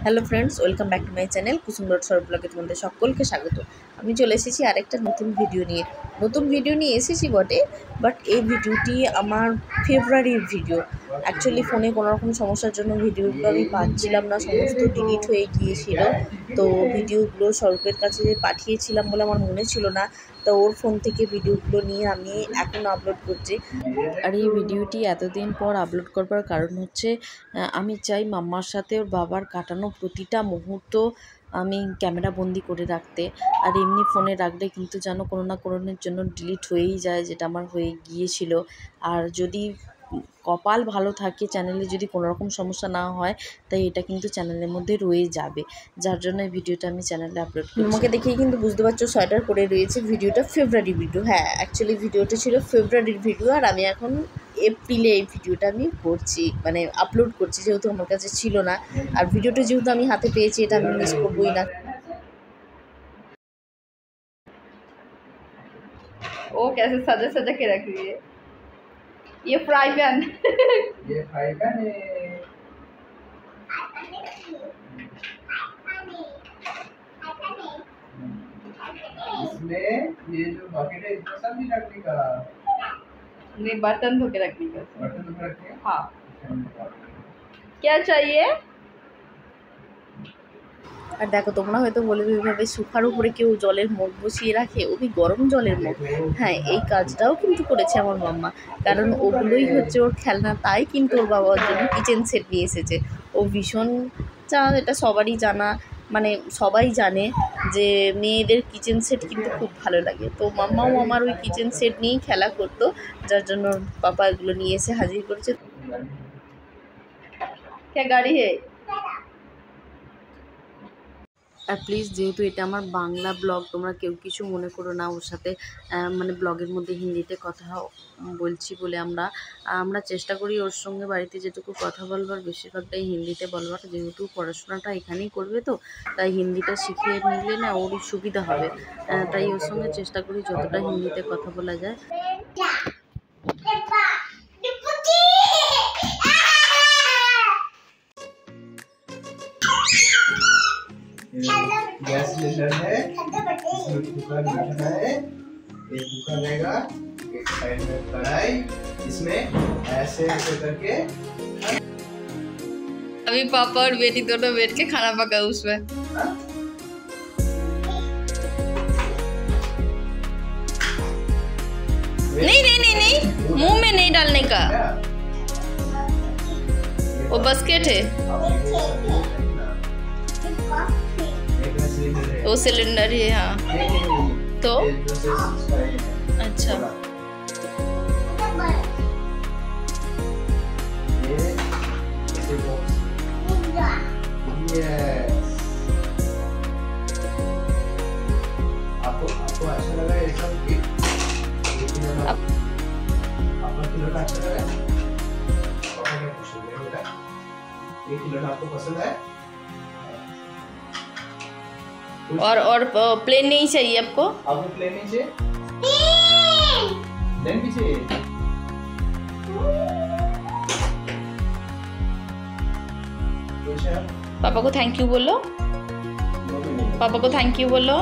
Hello friends, welcome back to my channel Kusum dot short ব্লগে তোমাদের সকলকে স্বাগত। আমি চলে এসেছি আরেকটা নতুন ভিডিও নিয়ে এসেছি বটে, বাট এই ভিডিওটি আমার ফেব্রুয়ারির ভিডিও। অ্যাকচুয়ালি ফোনে কোনো রকম সমস্যার জন্য ভিডিওগুলো আমি পাচ্ছিলাম না, সমস্ত ডিলিট হয়ে গিয়েছিল। তো ভিডিওগুলো স্বরূপের কাছে পাঠিয়েছিলাম বলে আমার মনে ছিল না, তো ওর ফোন থেকে ভিডিওগুলো নিয়ে আমি এখন আপলোড করছি। আর এই ভিডিওটি এতদিন পর আপলোড করবার কারণ হচ্ছে আমি চাই মাম্মার সাথে ওর বাবার কাটানো প্রতিটা মুহূর্ত আমি ক্যামেরা বন্দি করে রাখতে। আর এমনি ফোনে রাখলে কিন্তু যেন কোনো না কোনোর জন্য ডিলিট হয়েই যায়, যেটা আমার হয়ে গিয়েছিল। আর যদি কপাল ভালো থাকে, চ্যানেলে যদি কোনো রকম সমস্যা না হয়, তাই এটা কিন্তু চ্যানেলের মধ্যে রয়ে যাবে, যার জন্য এই ভিডিওটা আমি চ্যানেলে আপলোড করি। আমাকে দেখেই কিন্তু বুঝতে পারছো সোয়েটার পরে রয়েছে। ভিডিওটা ফেব্রুয়ারি ভিডিও, হ্যাঁ অ্যাকচুয়ালি ভিডিওটা ছিল ফেব্রুয়ারির ভিডিও, আর আমি এখন এপ্রিলে এই ভিডিওটা আমি করছি, মানে আপলোড করছি, যেহেতু আমার কাছে ছিল না। আর ভিডিওটা যেহেতু আমি হাতে পেয়েছি, এটা আমি মিস করবোই না। ओ कैसे सजा सजा के रख रही है। ये फ्राई पैन ये फ्राई पैन है। इसमें ये जो बकेट है इसमें सब नहीं रखने का, नहीं बर्तन धो के रखने का। बर्तन धो के रखने का। हाँ क्या चाहिए। আর দেখো, তোমরা হয়তো বলবে এইভাবে সুখার উপরে কেউ জলের মুখ বসিয়ে রাখে, ওই গরম জলের মুখ। হ্যাঁ, এই কাজটাও কিন্তু করেছে আমার মাম্মা, কারণ ওগুলোই হচ্ছে ওর খেলনা, তাই কিন্তু ওর বাবার জন্য কিচেন সেট নিয়ে এসেছে। ও ভীষণ এটা সবারই জানা, মানে সবাই জানে যে মেয়েদের কিচেন সেট কিন্তু খুব ভালো লাগে। তো মাম্মাও আমার ওই কিচেন সেট নিয়েই খেলা করতো, যার জন্য পাপা এগুলো নিয়ে এসে হাজির করেছে। क्या गाड़ी है। আর প্লিজ, যেহেতু এটা আমার বাংলা ব্লগ, তোমরা কেউ কিছু মনে করো না। ওর সাথে মানে ব্লগের মধ্যে হিন্দিতে কথা বলছি বলে আমরা চেষ্টা করি ওর সঙ্গে বাড়িতে যেটুকু কথা বলবার বেশিরভাগটাই হিন্দিতে বলবার, যেহেতু পড়াশোনাটা এখানেই করবে, তো তাই হিন্দিটা শিখিয়ে নিলে না ওরই সুবিধা হবে। তাই ওর সঙ্গে চেষ্টা করি যতটা হিন্দিতে কথা বলা যায়। गैस सिलेंडर है, इसमें कुकर रखना है। एक कुकर रहेगा, एक साइड में कढ़ाई, इसमें ऐसे ऐसे करके अभी पापा और बेटी दोनों बैठ के खाना पका उसमें। नहीं नहीं नहीं नहीं, मुंह में नहीं डालने का, वो बास्केट है, वो सिलेंडर है। हाँ तो अच्छा, आपको अच्छा लगा ये सब? आपको खिलौना अच्छा लगा? पापा क्या पूछ रहे हैं बेटा? ये खिलौना आपको पसंद है? और प्लेन नहीं चाहिए आपको? आपको प्लेन नहीं चाहिए? प्लेन भी चाहिए? पापा को थैंक यू बोलो, पापा को थैंक यू बोलो,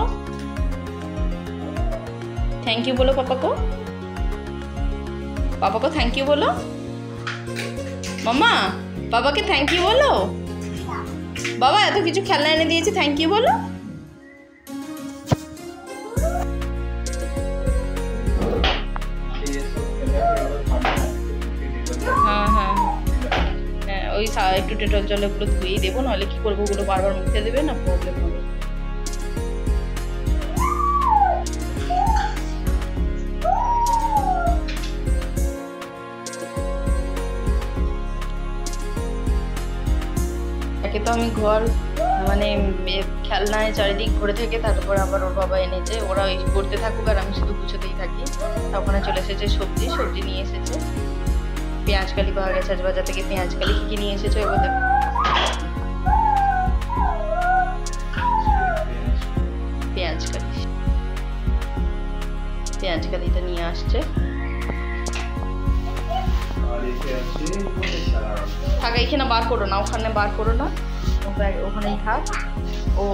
थैंक यू बोलो पापा को, पापा को थैंक यू बोलो। मम्मा पापा के थैंक यू बोलो। बाबा এত কিছু খেলনা এনে দিয়েছে, থ্যাংক ইউ বলো। হ্যাঁ হ্যাঁ হ্যাঁ, ওই একটু ডেটল জলে ওগুলো ধুয়েই দেবো, নাহলে কী করবো, ওগুলো বারবার মুখে দেবে না, প্রবলেম হবে। একে তো আমি ঘর মানে খেলনায় চারিদিক ঘুরে থেকে, তারপর আবার ওর বাবা এনেছে, ওরা ওই করতে থাকুক আর আমি শুধু গুছোতেই থাকি। ওখানে চলে এসেছে সবজি নিয়ে এসেছে, পেঁয়াজ কালি পাওয়া গেছে আজ বাজার থেকে। পেঁয়াজ কালি কী কী নিয়ে এসেছে এবার দেখো। পেঁয়াজ কালিটা নিয়ে আসছে। দেখে আসছি কোথায়। থাক, এইখানে বার করো না, ওখানে বার করো না, ওখানেই থাক। ও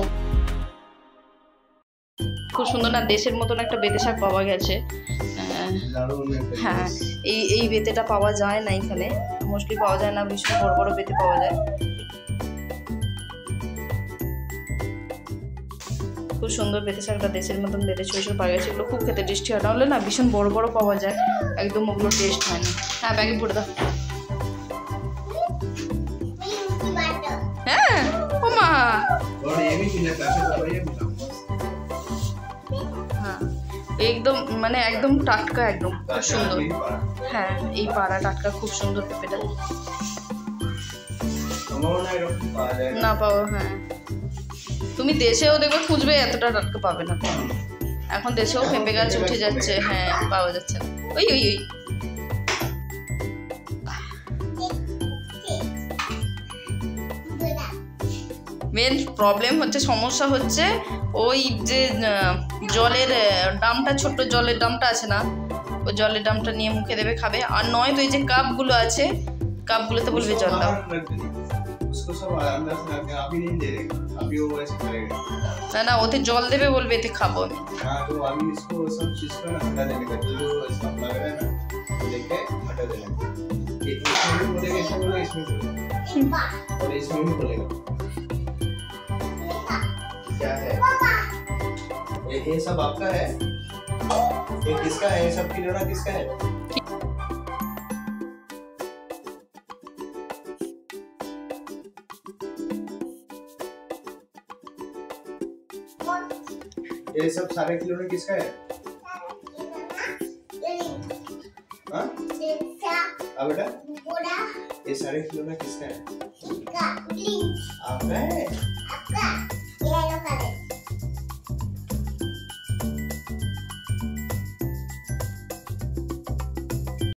খুব সুন্দর না, দেশের মতন একটা বেতে শাক পাওয়া গেছে। হ্যাঁ, এই বেতেটা পাওয়া যায় না এখানে, মোস্টলি পাওয়া যায় না, ভীষণ বড় বড় বেতে পাওয়া যায়। খুব সুন্দর বেতে শাকটা, দেশের মতন বেতে ছোটো পাওয়া গেছে। এগুলো খুব খেতে টেস্টি হয়, নাহলে না ভীষণ বড় বড় পাওয়া যায়, একদম ওগুলো টেস্ট হয় না। হ্যাঁ, ব্যাগে পড়ে দাও। হ্যাঁ, ও মা, হ্যাঁ একদম মানে একদম টাটকা, একদম খুব সুন্দর। হ্যাঁ, এই পাড়া টাটকা, খুব সুন্দর পেঁপেটা। না পাবো, হ্যাঁ তুমি দেশেও দেখবে খুঁজবে, এতটা টাটকা পাবে না। এখন দেশেও পেঁপে গাছ উঠে যাচ্ছে, হ্যাঁ পাওয়া যাচ্ছে না। ওই ওই ওই মেন প্রবলেম হচ্ছে, সমস্যা হচ্ছে ওই যে জলের ড্রামটা, ছোট্ট জলের ড্রামটা আছে না, ওই জলের ড্রামটা নিয়ে মুখে দেবে, খাবে। আর নয় তো এই যে কাপগুলো আছে, কাপগুলোতে বলবে জল দাও। না না, ওতে জল দেবে, বলবে এতে খাবো আমি। क्या है ये सब आपका है, ये किसका है, ये सब खिलौना किसका है? ये सब सारे खिलौने किसका है? हाँ बेटा, ये सारे खिलौना किसका है? आपका है।